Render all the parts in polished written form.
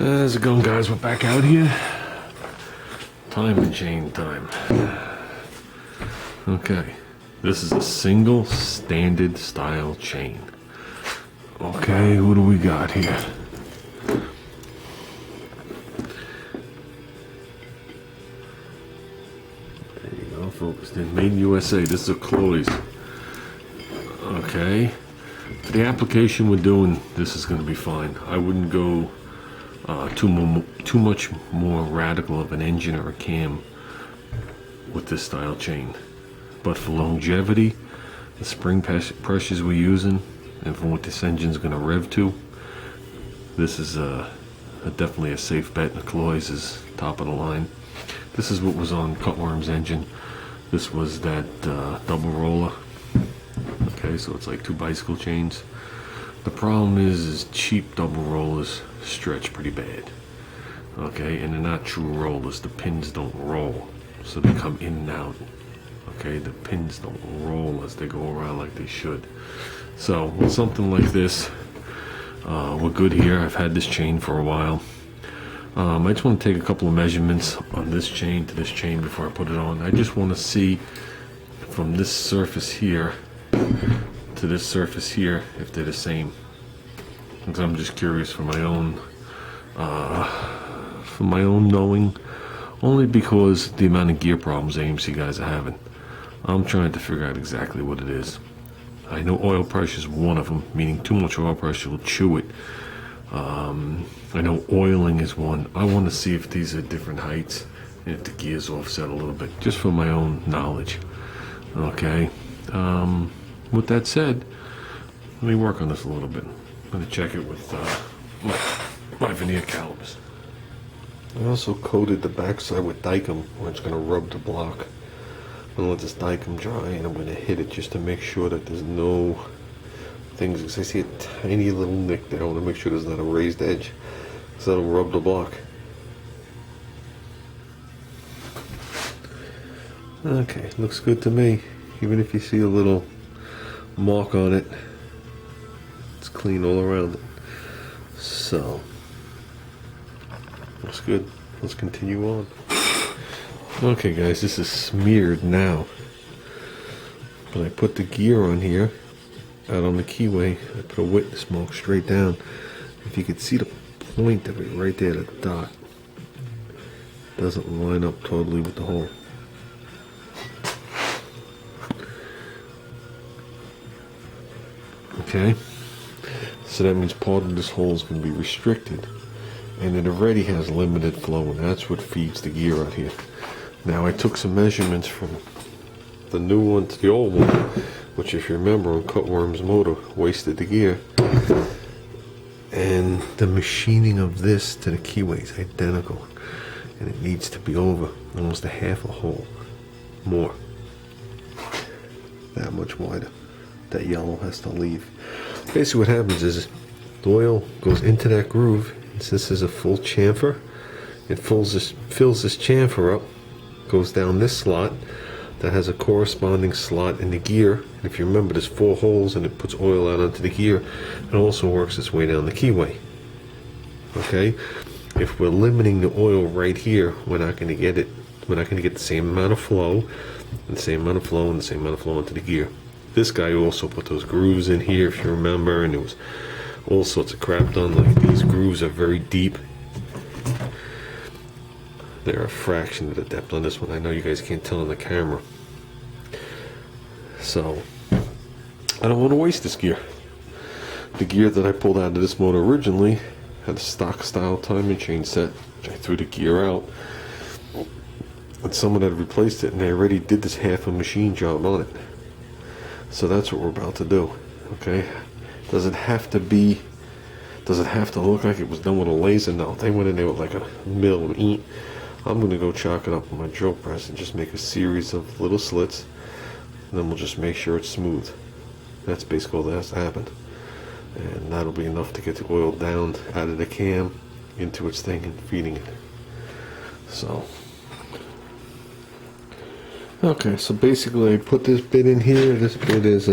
How's it going, guys? We're back out here. Time and chain time. Okay, this is a single standard style chain. Okay, what do we got here? There you go, focused in. Made in USA. This is a Chloe's. Okay, for the application we're doing, this is going to be fine. I wouldn't go too much more radical of an engine or a cam with this style chain. But for longevity, the spring pressures we're using, and for what this engine's going to rev to, this is definitely a safe bet. The Chloe's is top of the line. This is what was on Cutworm's engine. This was that double roller. Okay, so it's like two bicycle chains. The problem is cheap double rollers stretch pretty bad. Okay, and they're not true rollers. The pins don't roll, so they come in and out. Okay, the pins don't roll as they go around like they should. So with something like this, we're good here. I've had this chain for a while. I just want to take a couple of measurements on this chain to this chain before I put it on. I just want to see from this surface here to this surface here if they're the same, because I'm just curious for my own knowing, only because the amount of gear problems AMC guys are having. I'm trying to figure out exactly what it is. I know oil pressure is one of them, meaning too much oil pressure will chew it. I know oiling is one. I want to see if these are different heights and if the gears offset a little bit, just for my own knowledge. Okay. With that said, let me work on this a little bit. I'm going to check it with my veneer calipers. I also coated the backside with Dykem, where it's going to rub the block. I'm going to let this Dykem dry, and I'm going to hit it just to make sure that there's no things, because I see a tiny little nick there. I want to make sure there's not a raised edge, so that'll rub the block. Okay, looks good to me. Even if you see a little mark on it, it's clean all around it. So looks good. Let's continue on. Okay guys, this is smeared now, but I put the gear on here out on the keyway. I put a witness mark straight down. If you could see the point of it right there, the dot doesn't line up totally with the hole. Okay, so that means part of this hole is going to be restricted, and it already has limited flow, and that's what feeds the gear out here. Now I took some measurements from the new one to the old one, which, if you remember, on Cutworm's motor wasted the gear, and the machining of this to the keyway is identical, and it needs to be over almost a half a hole more, that much wider. That yellow has to leave. Basically what happens is the oil goes into that groove, and since there's a full chamfer, it fills this chamfer up, goes down this slot that has a corresponding slot in the gear, and if you remember, there's 4 holes, and it puts oil out onto the gear. It also works its way down the keyway. Okay, if we're limiting the oil right here, we're not going to get it. We're not going to get the same amount of flow, and the same amount of flow, and the same amount of flow into the gear. This guy also put those grooves in here, if you remember, and there was all sorts of crap done. Like, these grooves are very deep. They're a fraction of the depth on this one. I know you guys can't tell on the camera. So, I don't want to waste this gear. The gear that I pulled out of this motor originally had a stock style timing chain set, which I threw the gear out. And someone had replaced it, and they already did this half a machine job on it. So that's what we're about to do. Okay, does it have to look like it was done with a laser? No, they went in there with like a mill and eat. I'm going to go chalk it up with my drill press and just make a series of little slits, and then we'll just make sure it's smooth. That's basically all that has to happen, and that'll be enough to get the oil down out of the cam into its thing and feeding it. So okay, so basically I put this bit in here. This bit is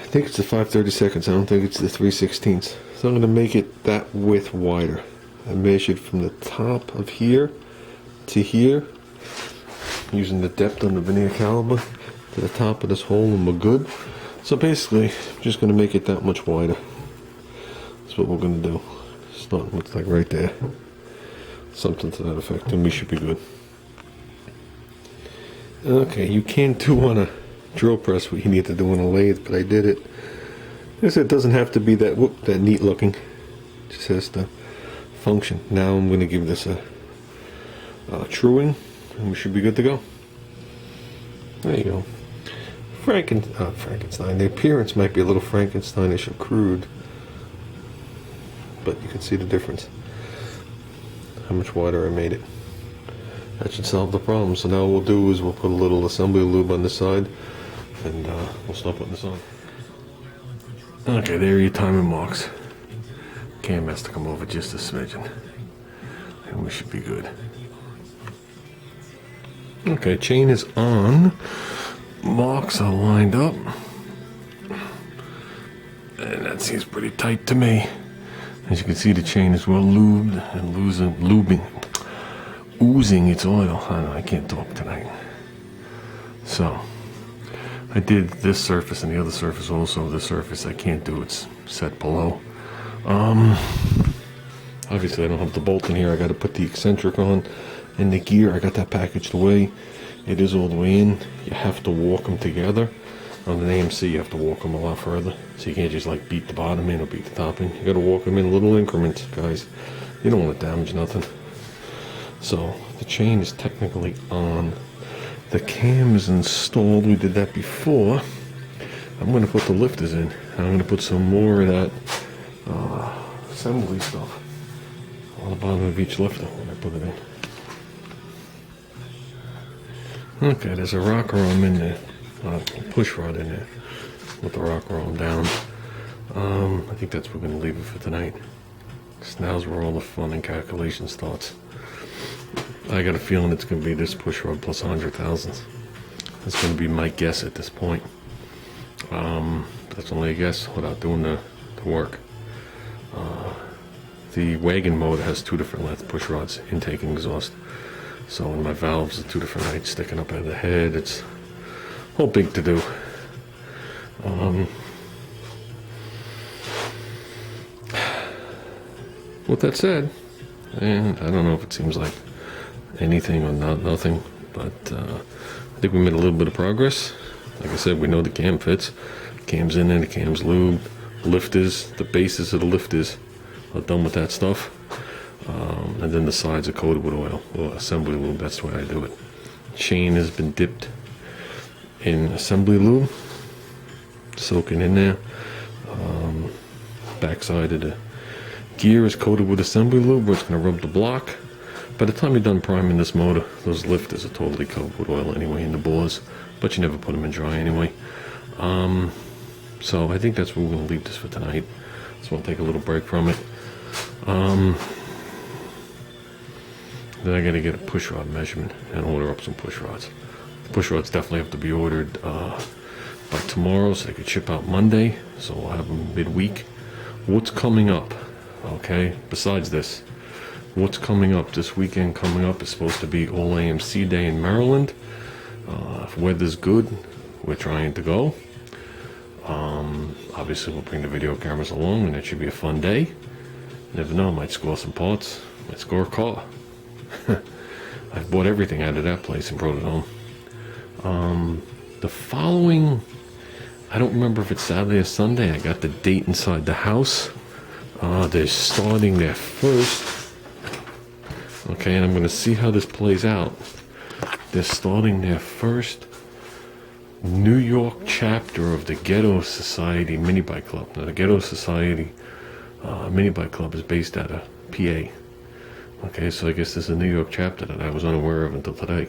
think it's the 5/32. I don't think it's the 3/16. So I'm going to make it that width wider. I measured from the top of here to here, using the depth on the vernier caliper to the top of this hole, and we're good. So basically, I'm just going to make it that much wider. That's what we're going to do. Starting with like right there. Something to that effect, and we should be good. Okay, you can't do on a drill press what you need to do on a lathe, but I did it. I said it doesn't have to be that neat looking. It just has to function. Now I'm going to give this a truing, and we should be good to go. There you go. Frankenstein. The appearance might be a little Frankensteinish or crude, but you can see the difference. How much wider I made it. That should solve the problem. So now what we'll do is we'll put a little assembly lube on this side, and we'll start putting this on. Okay, there are your timing marks. Cam has to come over just a smidgen, and we should be good. Okay, chain is on. Marks are lined up, and that seems pretty tight to me. As you can see, the chain is well lubed and oozing its oil. I don't know, I can't talk tonight. So I did this surface and the other surface also. The surface I can't do, it's set below. Obviously I don't have the bolt in here. I got to put the eccentric on, and the gear, I got that packaged away. It is all the way in. You have to walk them together. On an AMC you have to walk them a lot further, so you can't just like beat the bottom in or beat the top in. You got to walk them in little increments, guys. You don't want to damage nothing. So the chain is technically on. The cam is installed. We did that before. I'm going to put the lifters in. I'm going to put some more of that assembly stuff on the bottom of each lifter when I put it in. Okay, there's a rocker arm in there. Push rod in there with the rocker arm down. I think that's where we're going to leave it for tonight. Because now's where all the fun and calculation starts. I got a feeling it's going to be this push rod plus 100 thousandths. That's going to be my guess at this point. That's only a guess without doing the work. The wagon motor has two different length push rods, intake and exhaust. So in my valves, the two different heights sticking up out of the head. It's a whole big to do. With that said, and I don't know if it seems like anything or nothing, but I think we made a little bit of progress. Like I said, we know the cam fits. The cam's in there, the cam's lubed. Lifters, the bases of the lifters are done with that stuff. And then the sides are coated with oil, or assembly lube. That's the way I do it. Chain has been dipped in assembly lube, soaking in there. Backside of the gear is coated with assembly lube, where it's going to rub the block. By the time you're done priming this motor, those lifters are totally coated with oil anyway in the bores, but you never put them in dry anyway. So I think that's where we're going to leave this for tonight. Just want to take a little break from it. Then I got to get a push rod measurement and order up some push rods. The push rods definitely have to be ordered by tomorrow, so they could ship out Monday. So we'll have them midweek. What's coming up? Okay, besides this, what's coming up this weekend? Coming up is supposed to be all AMC day in Maryland. If weather's good, we're trying to go. Obviously we'll bring the video cameras along, and that should be a fun day. Never know, might score some parts, might score a car. I've bought everything out of that place and brought it home. The following, I don't remember if it's Saturday or Sunday, I got the date inside the house. They're starting their first, okay, and I'm going to see how this plays out. They're starting their first New York chapter of the Ghetto Society Mini Bike Club. Now, the Ghetto Society Mini Bike Club is based out of PA. Okay, so I guess there's a New York chapter that I was unaware of until today.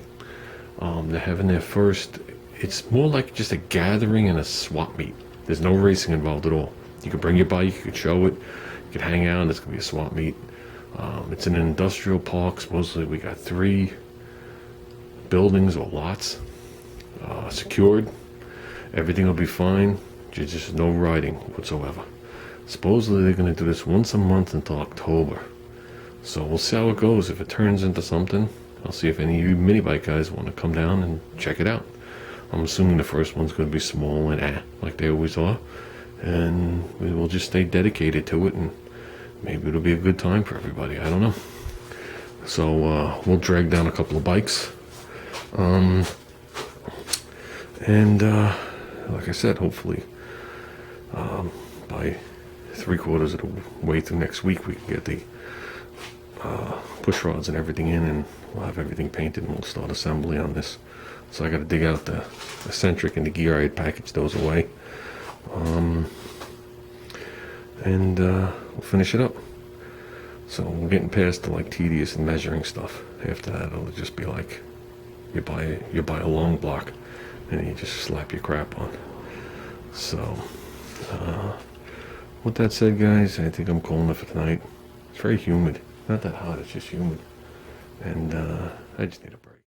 They're having their first, it's more like just a gathering and a swap meet. There's no racing involved at all. You could bring your bike, you could show it, you could hang out, and it's going to be a swap meet. It's in an industrial park. Supposedly we got 3 buildings or lots secured. Everything will be fine. Just no riding whatsoever. Supposedly they're going to do this once a month until October. So we'll see how it goes. If it turns into something, I'll see if any of you mini bike guys want to come down and check it out. I'm assuming the first one's going to be small and like they always are. And we will just stay dedicated to it, and maybe it'll be a good time for everybody. I don't know. So we'll drag down a couple of bikes. Like I said, hopefully by 3/4 of the way through next week, we can get the push rods and everything in, and we'll have everything painted, and we'll start assembly on this. So I got to dig out the eccentric and the gear. I had packaged those away, we'll finish it up. So we're getting past the like tedious and measuring stuff. After that, it'll just be like you buy a long block, and you just slap your crap on. So with that said, guys, I think I'm calling it for tonight. It's very humid. Not that hot, it's just humid. And I just need a break.